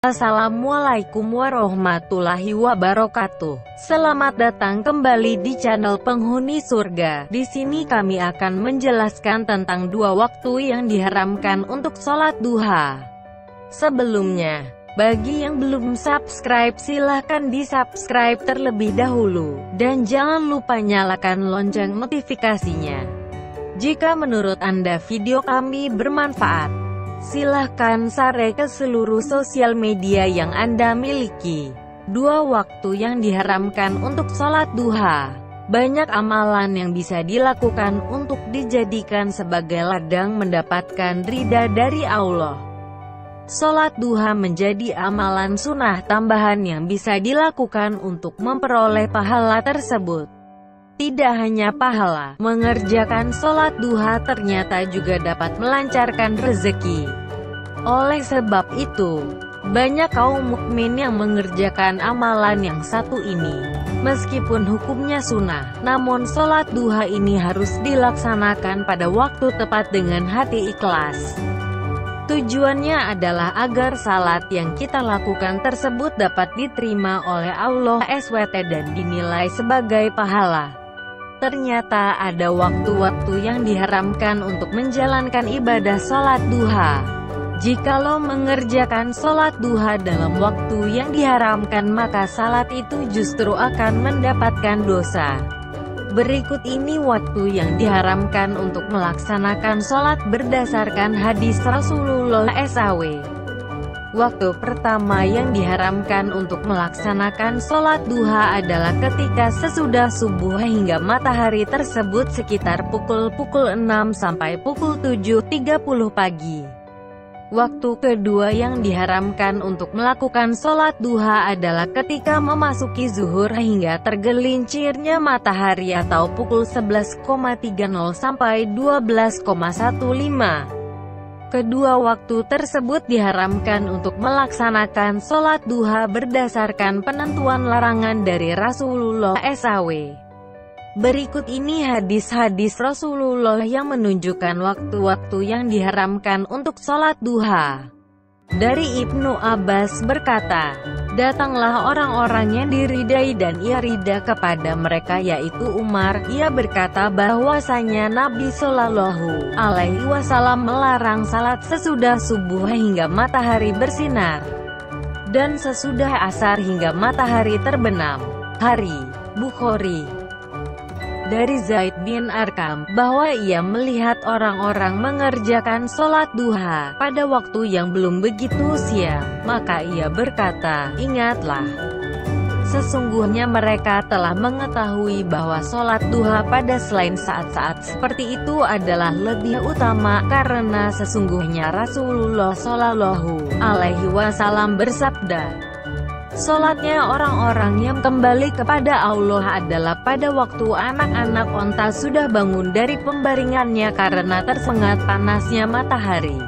Assalamualaikum warahmatullahi wabarakatuh. Selamat datang kembali di channel Penghuni Surga. Di sini kami akan menjelaskan tentang dua waktu yang diharamkan untuk sholat duha. Sebelumnya, bagi yang belum subscribe silahkan di-subscribe terlebih dahulu. Dan jangan lupa nyalakan lonceng notifikasinya. Jika menurut Anda video kami bermanfaat, silahkan share ke seluruh sosial media yang Anda miliki. Dua waktu yang diharamkan untuk sholat duha. Banyak amalan yang bisa dilakukan untuk dijadikan sebagai ladang mendapatkan ridha dari Allah. Sholat duha menjadi amalan sunnah tambahan yang bisa dilakukan untuk memperoleh pahala tersebut. Tidak hanya pahala, mengerjakan sholat duha ternyata juga dapat melancarkan rezeki. Oleh sebab itu, banyak kaum mukmin yang mengerjakan amalan yang satu ini. Meskipun hukumnya sunnah, namun sholat duha ini harus dilaksanakan pada waktu tepat dengan hati ikhlas. Tujuannya adalah agar salat yang kita lakukan tersebut dapat diterima oleh Allah SWT dan dinilai sebagai pahala. Ternyata ada waktu-waktu yang diharamkan untuk menjalankan ibadah sholat duha. Jikalau mengerjakan sholat duha dalam waktu yang diharamkan, maka salat itu justru akan mendapatkan dosa. Berikut ini waktu yang diharamkan untuk melaksanakan sholat berdasarkan hadis Rasulullah SAW. Waktu pertama yang diharamkan untuk melaksanakan sholat duha adalah ketika sesudah subuh hingga matahari tersebut sekitar pukul 6 sampai pukul 7.30 pagi. Waktu kedua yang diharamkan untuk melakukan sholat duha adalah ketika memasuki zuhur hingga tergelincirnya matahari atau pukul 11.30 sampai 12.15. Kedua waktu tersebut diharamkan untuk melaksanakan sholat duha berdasarkan penentuan larangan dari Rasulullah SAW. Berikut ini hadis-hadis Rasulullah yang menunjukkan waktu-waktu yang diharamkan untuk sholat duha. Dari Ibnu Abbas berkata, datanglah orang-orang yang diridai dan ia ridha kepada mereka yaitu Umar. Ia berkata bahwasanya Nabi Shallallahu Alaihi Wasallam melarang salat sesudah subuh hingga matahari bersinar, dan sesudah asar hingga matahari terbenam. Bukhari. Dari Zaid bin Arqam, bahwa ia melihat orang-orang mengerjakan sholat duha pada waktu yang belum begitu siang, maka ia berkata, ingatlah, sesungguhnya mereka telah mengetahui bahwa sholat duha pada selain saat-saat seperti itu adalah lebih utama, karena sesungguhnya Rasulullah Shallallahu Alaihi Wasallam bersabda, sholatnya orang-orang yang kembali kepada Allah adalah pada waktu anak-anak onta sudah bangun dari pembaringannya karena tersengat panasnya matahari.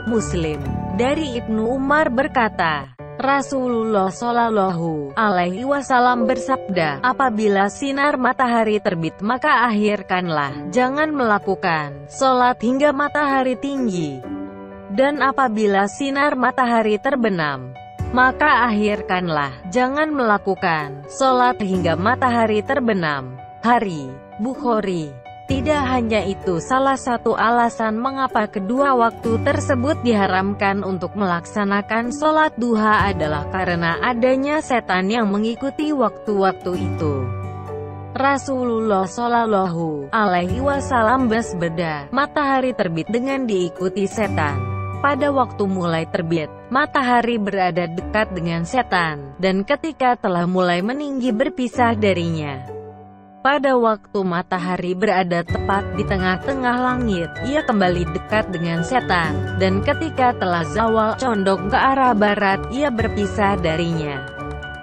Muslim. Dari Ibnu Umar berkata, Rasulullah Shallallahu Alaihi Wasallam bersabda, apabila sinar matahari terbit maka akhirkanlah, jangan melakukan sholat hingga matahari tinggi. Dan apabila sinar matahari terbenam, maka akhirkanlah, jangan melakukan sholat hingga matahari terbenam. Bukhari. Tidak hanya itu, salah satu alasan mengapa kedua waktu tersebut diharamkan untuk melaksanakan sholat duha adalah karena adanya setan yang mengikuti waktu-waktu itu. Rasulullah Shallallahu Alaihi Wasallam bersabda, matahari terbit dengan diikuti setan. Pada waktu mulai terbit, matahari berada dekat dengan setan, dan ketika telah mulai meninggi berpisah darinya. Pada waktu matahari berada tepat di tengah-tengah langit, ia kembali dekat dengan setan, dan ketika telah zawal condong ke arah barat, ia berpisah darinya.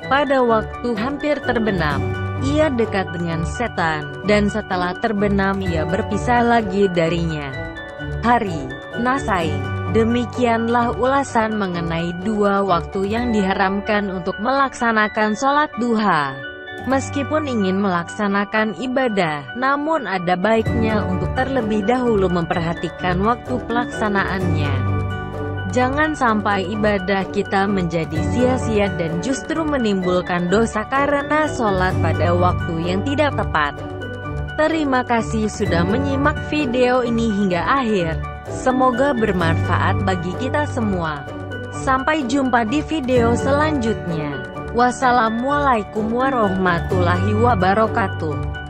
Pada waktu hampir terbenam, ia dekat dengan setan, dan setelah terbenam ia berpisah lagi darinya. Nasai. Demikianlah ulasan mengenai dua waktu yang diharamkan untuk melaksanakan sholat duha. Meskipun ingin melaksanakan ibadah, namun ada baiknya untuk terlebih dahulu memperhatikan waktu pelaksanaannya. Jangan sampai ibadah kita menjadi sia-sia dan justru menimbulkan dosa karena sholat pada waktu yang tidak tepat. Terima kasih sudah menyimak video ini hingga akhir. Semoga bermanfaat bagi kita semua. Sampai jumpa di video selanjutnya. Wassalamualaikum warahmatullahi wabarakatuh.